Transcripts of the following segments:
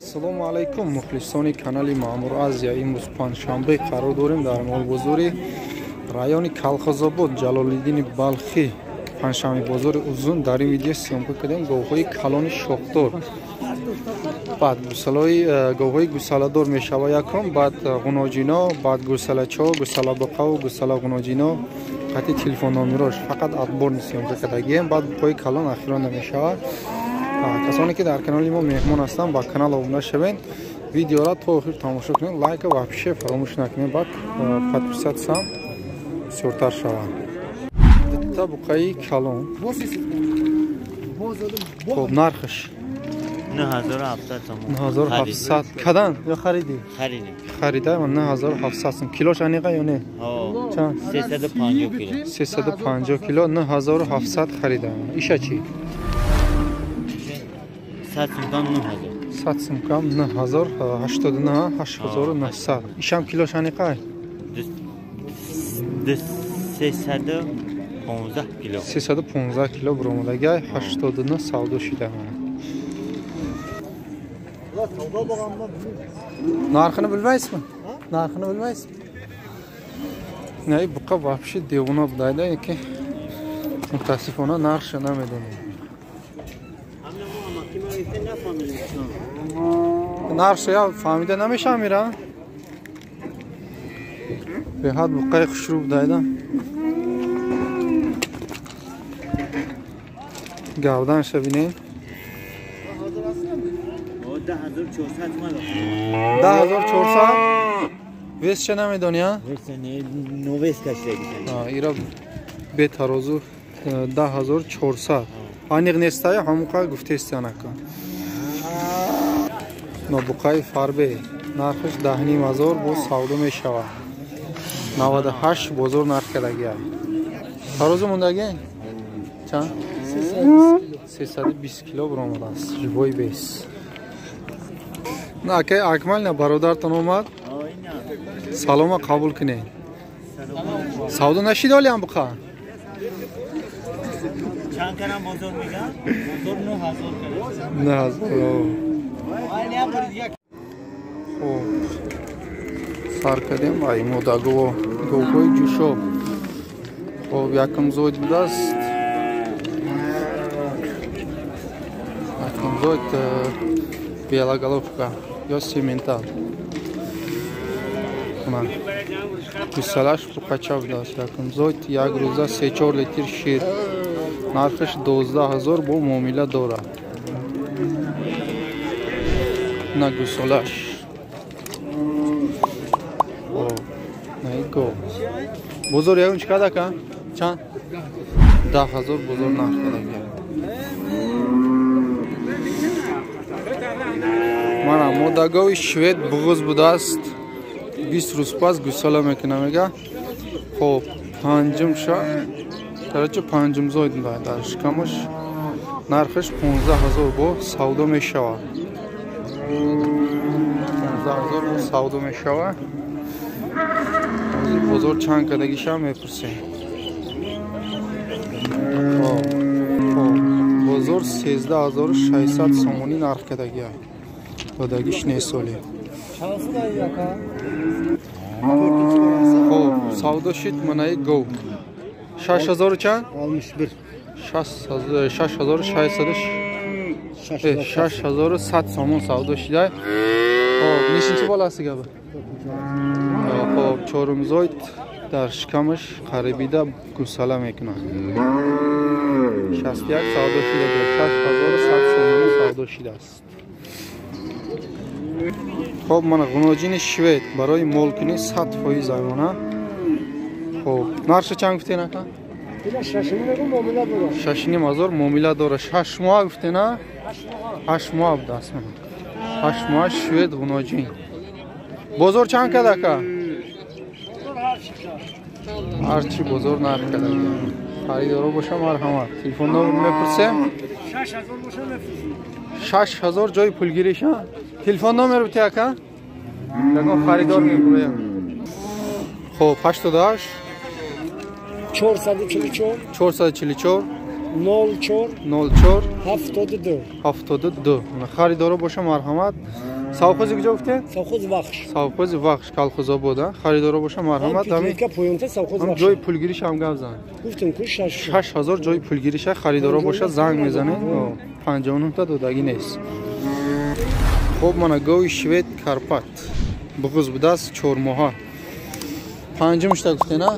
Assalomu alaykum muxlisoni kanali Ma'mur Aziya. Imroz panjshanba qaror дорем дар молбозори райони Калхозобод Ҷалолиддини Балхи панҷшанбе бозори узун дар ин видео сёмка кардем говҳои калони шохдор. Баъд гусалаи говҳои гусаладор мешава якум, баъд ғуноҷино, баъд гусалачо, гусалабақав, гусала ғуноҷино қати телефон номерош фақат адборни сёмка кардагием. Баъд буқои калон ахирона мешава. کسانی که در کانال ما مهمان هستند با کانال ابونه شوین، ویدیو را تا آخر تماشا کنید، لایک و پیشه فراموش نکنید، بعد پادپیسات سام سورتر شوند. تا بقای کلون خب نرخش 9700 کدن یا خریدی؟ خریده من 9700 کیلوش انیقه یا نه؟ چند؟ 350 کیلو 350 کیلو 9700 خریده. ایشا چی؟ 100 сумка 9089 8900. Ишам килош аниқай? 315 кило 315 кило буромадаги 89 савдо шида. Нархini bilmaysizmi? Narxini bilmaysiz? Ne buqa вообще devona budayda ki mutasifona narxini namidonim. Narxi ya famide namish mira. Behad buqay xushru budayda. Gavdan shabine 10400 вес ча намедони а? вес не новес кашидаги. Ира бетарозу 10400. Аниқ нестая ҳамуқа гуфтестианака. Но буқаи фарбе нархиш 10500 бо савдо мешава. 98 бозор нарх кардаги. Тарозу мондаги? Чанд? 320 кило буромадааст. Живой бес. На ке Акмал на бародаратон омад. Салома қабул кунед. Савдо нашидолиам буқа. چند کنم بازار میگم؟ بازار 9000 کرد. 9000. خب سر کردیم ای مداگو گوگوی جوشو. خب یکم زود بودست. یکم زود بیالا گلوفکا یا سیمنتال. من گوسالاش بقچه بودست. یکم زود یک روزه 3-4 لیتر شیر. нархиш 12000 бо муомила дорад. На гусолаш. О, найго. Бозор ягун чикада ка? Чанд? 10000 бозор нарх кадаги. Мана модагови швед буғуз будааст. 20 рӯз пас гусола мекунам мега. Хоб, панҷум ша Короче, панҷум зойд дар шикамаш нархиш 15000 бо савдо мешава. 15000 бо савдо мешава. Ҳозир бозор чанд кадагиша мепурсем. Бозор 13600 сомонӣ нарх кадаги. Додагиш несоли. Хоб, савдо шид манаи гов. 6000 чанд? 61. 6100 сомон савдо шида. Хоб, нешинчи боласи габа? Хоб, чорумзойд дар шикамаш қарибида гусала мекунад. 61 савдо шида, 6100 сомон савдо шидааст. Хоб, ман ғуноҷини швед барои молкунӣ 100% аймона. خب نرخ چند گفتی نه؟ 6500 معامله داره. 6 ماه گفتی نه؟ 8 ماه بود اصلا. 8 ماه شوید غنوجین. بزرگ چند کده که؟ هرچی بزرگ نرخ کده. خریدارو باشه مرحمت. تلفن نمبر میپرسیم؟ 6000 جای پولگیریش ها؟ تلفن نمبر بتیا که؟ لگو خریدار میپرسیم. خب 88 444 04 04 72 72. خریدارا باشه مرحمت. سوخوز کجا گفته؟ совхоз بخش سوخوز وخش کالخوزآباد. خریدارا باشه مرحمت. همین پوینت совхоز هم بخش جای پولگیریش هم گفت زن. گفتم که 6000 جای پولگیریش. خریدارا باشه زنگ میزنه. 59 تا دودگی نیست. خب من گوی شوید کارپات بغض بود است 4 ماه. پنجمش تا گفته نه؟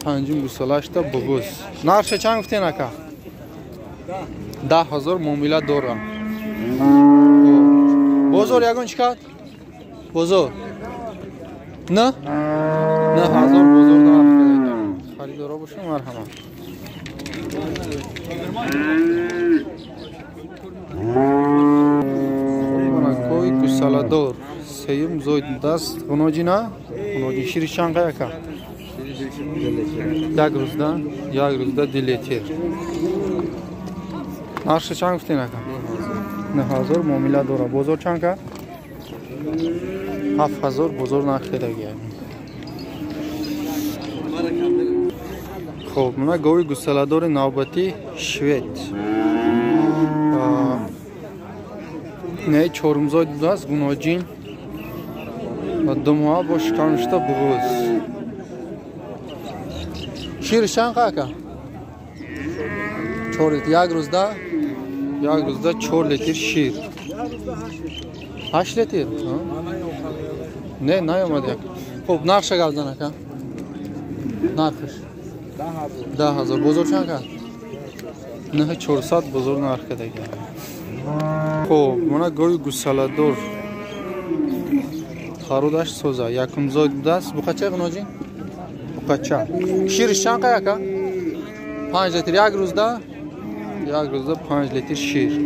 پنجم گوسالاش تا بغض. نرخش چند گفته نکا؟ 10000 معامله دارم. بزرگ یگان چیکار؟ بزرگ. نه؟ نه 1000 بزرگ دارم. خریدارا باشه مرحمت. کوی گوسالادور سیم زود دست غنوجی نه غنوجی شیرش چند قیه که یک روز ده دیلیتیر نرخش چند گفتی نکن 9000 معامله داره بزرگ چند که 7000 بزرگ نرخی دیگه خب من گوی گوسالادور نوبتی شوید نه چهارمزاد بوده است گوناجین و دمها با شکانشتا بغض شیرش چند قیه یک روز ده 4 لیتر شیر 8 لیتر نه نیامد یک خب نقشه گفت نکن نرخش 10000 بزرگ چند که نه 400 بزرگ نرخ دیگه خب من گوی گوسالادور خارودش سوزا یکم زود دست بخچه غنوجین بخچه شیرش چند قیه که 5 لیتر یک روز ده 5 لیتر شیر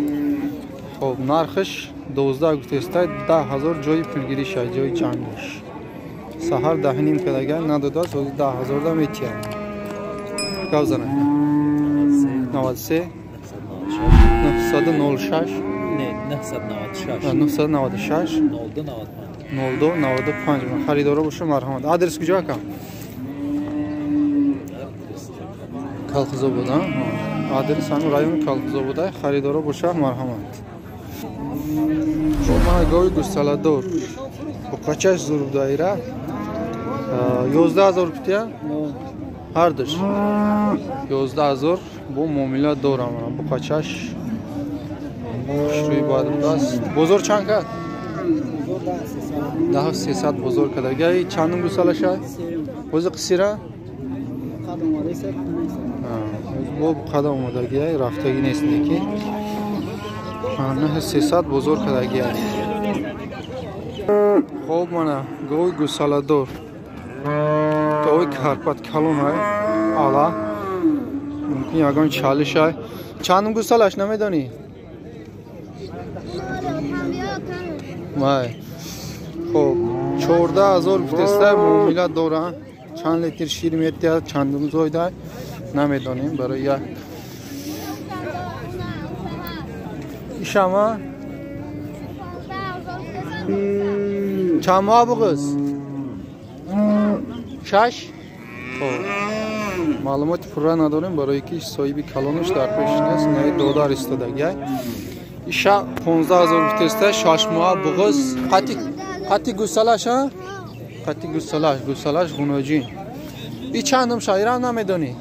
خب نرخش 12 گفته است 10000 جای پولگیری شد جای جنگش سحر 10:30 که دیگه نداده است 10000 دا میتیم گوزنه 93 906 نه 996 02 95 خریدارا باشه مرحمت آدرس کجا که کالخوزآباد آدرس همون رایون کالخوزآباد خریدارا باشه مرحمت من گوی گوسالادور با قچش ضرور دایره 11000 روپیه هر دش 11000 با معامله دارم با قچش شروعی باید دست بزرگ چند کرد؟ 10300 بزرگ کرده چندم گوساله شد؟ بزرگ قصیره؟ با قدم اومدگی رفتگی نیست نیکی 9300 بزرگ کرده خوب منه گوی گوسالادور گوی کارپات کلون های آلا ممکن یکان چالش های چندم گوسالش نمیدانی؟ خب 14000 گفتسته معامله دارن چند لیتر شیر میتید چندم زایده نمیدانیم برای یک شما چند ماه بغض 6 معلومات پورا نداریم برای که صاحبی کلانش در پیش نیست نه دودار استادگی ایشا 15000 گفتسته 6 ماه بغض قطی گوسالاش ها قطی گوسالاش غنوجین ای چندم شایران نمیدانی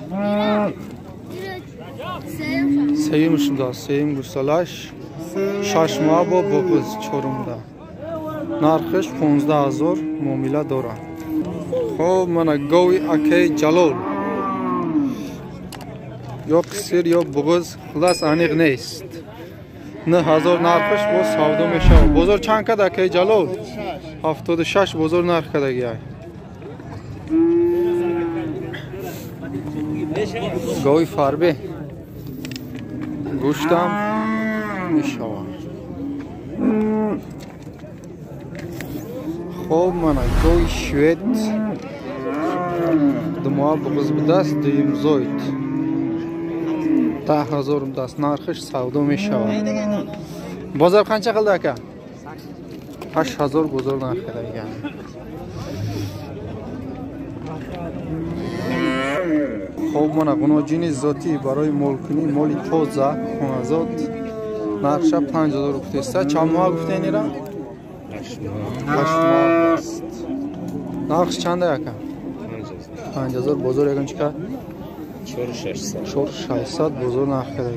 سیمشم دا سیم گوسالاش 6 ماه با بغض چورم دا نرخش 15000 معامله دارم خب من گوی اکی جلال یا قصیر یا بغض خلاص انیق نیست 9000 نرخش با سودا میشه بزرگ چند کده اکی جلال 76 بزرگ نرخ کده گیای گوی فاربه گوشتم میشوم خب من گوی شوید دماغ بغض بدست دیم زوید 10000 دست نرخش سودا میشوم بازار قنچه قلده که 8000 بزرگ نرخ کده خب من قناجینی ذاتی برای مولکنی مالی توزه خونزاد نقش 5000 گفته است. چند ماه گفته نیرا؟ 8 ماه است. نقش چنده یکم؟ 5000 بزرگ یکم چیکار؟ 4600 بزرگ نقش کرده.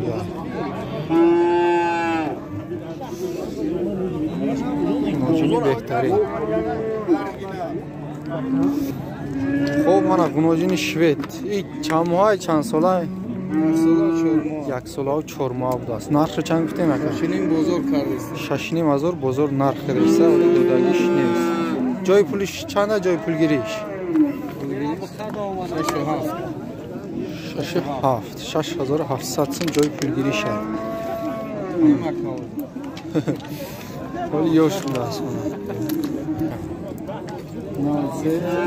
قناجینی بهتری. خب من قناجینی شوید. این چند ماه چند ساله؟ 1 سال و 4 ماه بود است. نرخ چند گفتیم اکا؟ 6500 بزرگ نرخ کرده است ولی دودگیش نیست. جای پولش چنده جای پولگیریش؟ 6700 سم جای پولگیری شد. ولی یوش بوده است.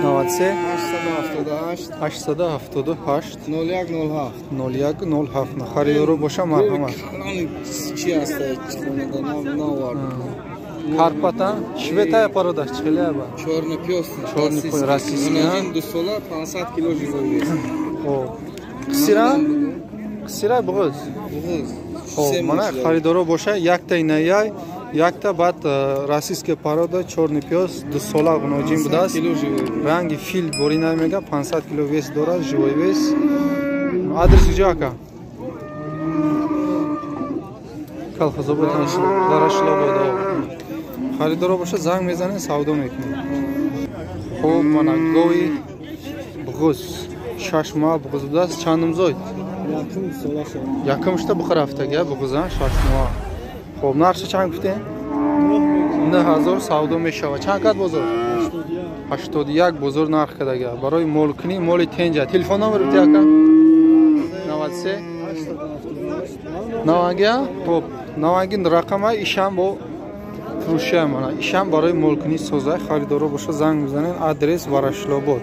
93 878 0107 خریدارو باشه مرحمت. چی است؟ Karpata, Şveta paroda çıkılıyor bu. Çorny pios. Çorny pios, rasist ya. 2 sola 50 kilo живой. O. Kısira boğaz. O, mana xaridoro boşa yakta inayay, yakta bat rasistke paroda Çorny pios 2 sola gunojin budas. Rangi fil borinay mega 50 kilo ves dora живой ves. Adres jaka. Колхозобод Зарашла бода. خریدارا باشه زنگ میزنه سودا میکنه. خب من گوی بغوز 6 ماه بغوز بود است. چندم زاید؟ یکمشتا بخور هفتگی بغوزن 6 ماه. خب نقش چند گفته؟ 9000 سودا میشود. چند قد بزرگ؟ 81 بزرگ نرخ کردگی. برای مولکنی مولی تنجه. تلفن نمبر بده یکم؟ 93 نوانگی. خب نوانگی رقمه ایشان با فروشه منه. ایشان برای مولکنی سوزه خریدارا باشه زنگ میزنن. آدرس ورشلاباد.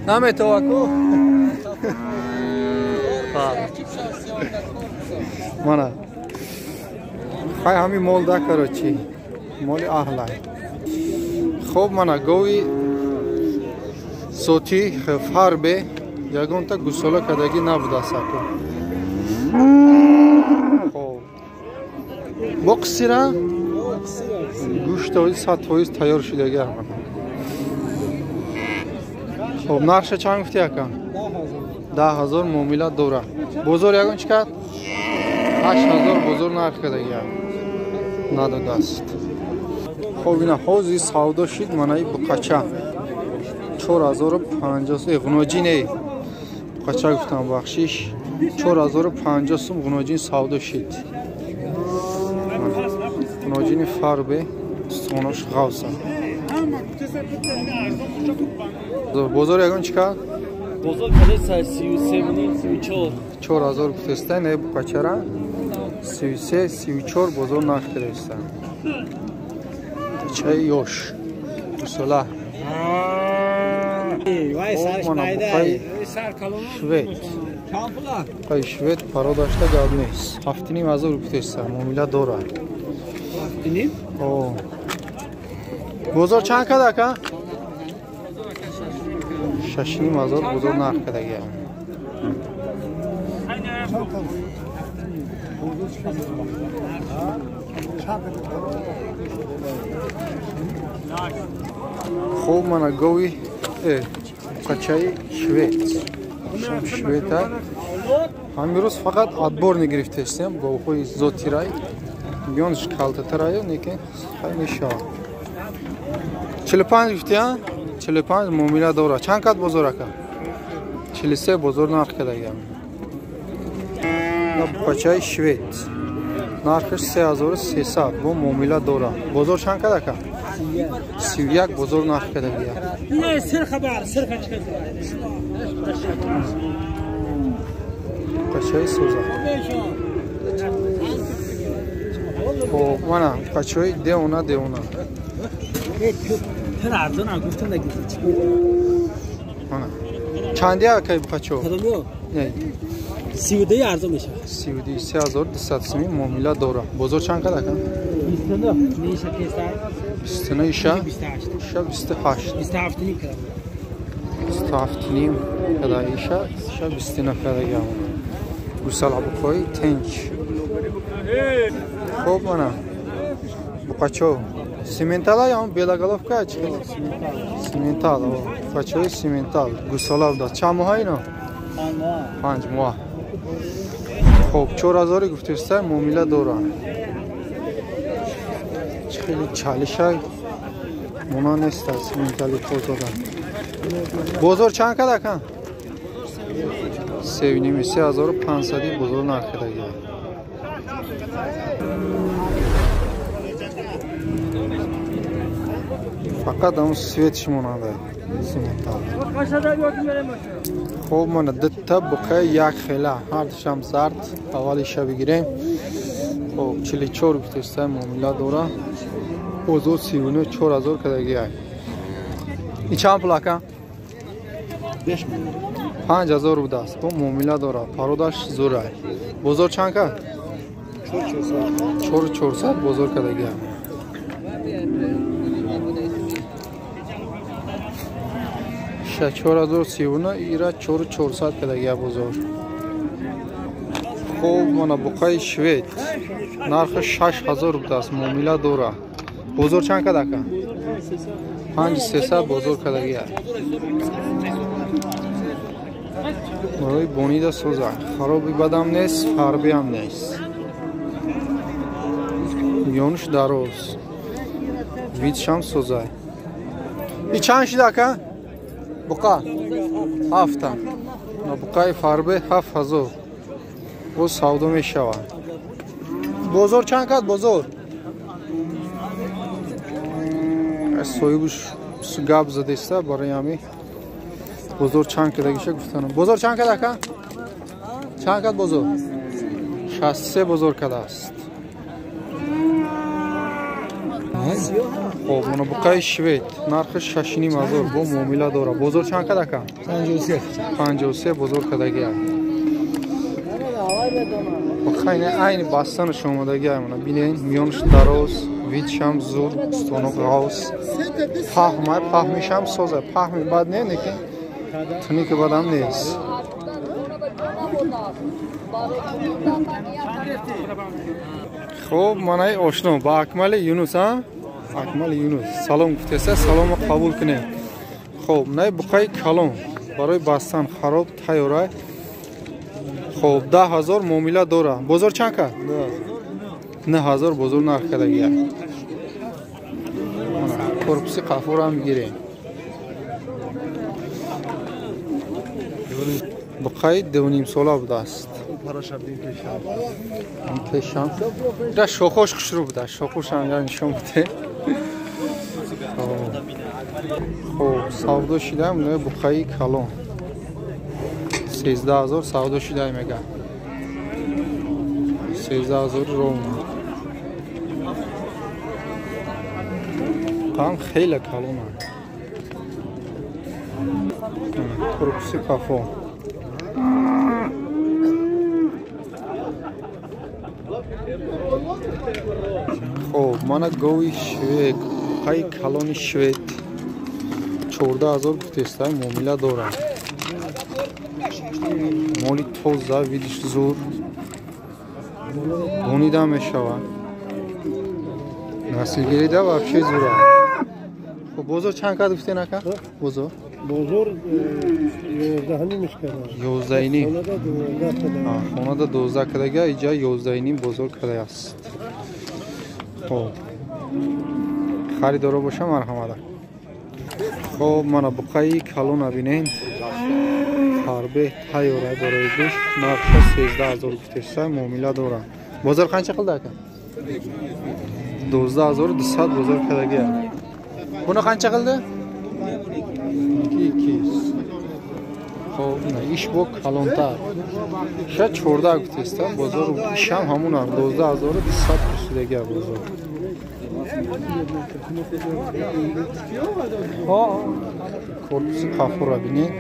نام تو اکو؟ منه. خواهی همی مول ده کراچی. مول اهلای. خوب منه گوی صوتی حربه یگون تا گسوله کدگی نبوده سکو. با قصیره گوشت های 100% تیار شده گرم. خب نقش چند گفتی یکم؟ 10000 معامله دوره. بزرگ یگون چی کرد؟ 8000 بزرگ نرخ کرده گرم. نداده است. خب اینا حوزی سودا شد منایی بقچه 4050 غنوجینه بقچه گفتم بخشیش 4050 سوم غنوجین سودا شد. غنوجین فربه سوناش غوصه بزرگ یکون چیکار؟ بزرگ کده 33 4000 گفتسته نه بقچه را 33 34 بزرگ نرخ کرده است. چه یوش بسلا شوید قای شوید پارا داشته گاد نیست. 7500 گفتسته معامله دوره. اوه بزرگ چند کده که؟ 6500 بزرگ نرخ کده گه. خوب من گوی قچای شوید شوید ها همین روز فقط ادبار نگرفته استیم گوی زوتی رای بیانش کالت ترایو نیکه خیلی شاه 45 گفتی ها 45 معامله دوره. چند قد بزرگ که 43 بزرگ نرخ کرده گم. قچای شوید نرخش 3300 با معامله دوره. بزرگ چند کرده که 31 بزرگ نرخ کرده گم. نه سر خبر سر خرج کرده. قچای سوزه. خب منم قچای دیونا هر ارزان گفتم نگیرید. منم چندی که قچو؟ کدومو؟ نه 32 ارزان میشه. 32 3200 سمی معامله دوره. بزرگ چند کرده که نیست کیسه 29 ایشا 28 ایشا 28 27 نیم کرد 27 نیم کدا ایشا ایشا 29 کدا گام گوسال ابوخوی تنچ خوب مانا بقاچو سیمنتالا یا بیلاگالوفکا چی سیمنتال بقاچوی سیمنتال گوسالا بودا چند ماه اینا 5 ماه خب 4000 گفتسته معامله دارن خیلی چالشای مونا نیست از سیمنتالی خود دادن بزرگ چند کده کن؟ 3500 بزرگ نرخده گیه فقط همون سویتش مونده سیمنتال خوب مانه دتا بقیه یک خیله هر دوشم زرد اولیشه بگیریم خب 44 گفتسته معامله داره بزرگ 39 4000 کده گیه این چند پلاکه؟ 5000 بوده است تو معامله داره پاروداش زوره بزرگ چند که؟ 4400 بزرگ کده گیه شه 4039 ایره 4400 کده گیه بزرگ خوب مانا بقای شوید نرخ 6000 بوده است معامله داره بزرگ چند کده که؟ 5300 بزرگ کده گیه برای بونیده سوزه خرابی بدم نیست فربی هم نیست یونش دروز ویدش هم سوزه ای چند شده که؟ بقا هفته بقای فربی 7000 و سودا می شود بزرگ چند کد بزرگ سویبش گاب زده است برای همی بزرگ چند کده گیشه گفتنم بزرگ چند کده که؟ چند کد بزرگ؟ 63 بزرگ کده است خب منو بقای شوید نرخش 6500 با معامله داره بزرگ چند کده که؟ 53 بزرگ کده گیه بخواین این باستان شما دگی همونه بینین میونش دروز ویدش هم زور ستونو غاوس پهمیش هم سوزه پهمی بد نه نکن تونی که بد هم نیست خوب منای آشنا با اکمل یونس ها اکمل یونس سلام گفتسته سلام قبول کنه خوب نه بقای کلون برای باستان خراب تیاره خب 10000 معامله داره بزرگ چند که؟ 9000 بزرگ نرخ کده گیه کرپسی قفور هم بگیریم بقای 2.5 ساله بوده است این پیشم ده شاخوش کشرو بوده شاخوش هم نشون بوده خب سودا شده هم بقای کلون 13000 سودا شده میگه 13000 روم هم خیلی کلونه کرپسی کافو خب من گوی شوید های کلون شوید 14000 گفتسته معامله دارم مولی توزه ویدش زور بونیده می شود نسل گریده و افشه زوره خب بزرگ چند کد گفته نکن؟ بزرگ 11 نیمش کرده 11 نیم خونه دا 12 کده گه اینجا 11 نیم بزرگ کده است خب خریدارو باشه مرحمت خب من بقای کلون بینیم حربه تیاره برای گوش نرخ 13000 گفتسته معامله داره بازار قنچه قلده کن 12200 بزرگ کده گه اونو قنچه قلده 200 خب نه ایش با کلانتر شاید 14 گفتسته بازار ایش هم همون هم 12200 کشیده گه بازار کرپسی قفور را بینید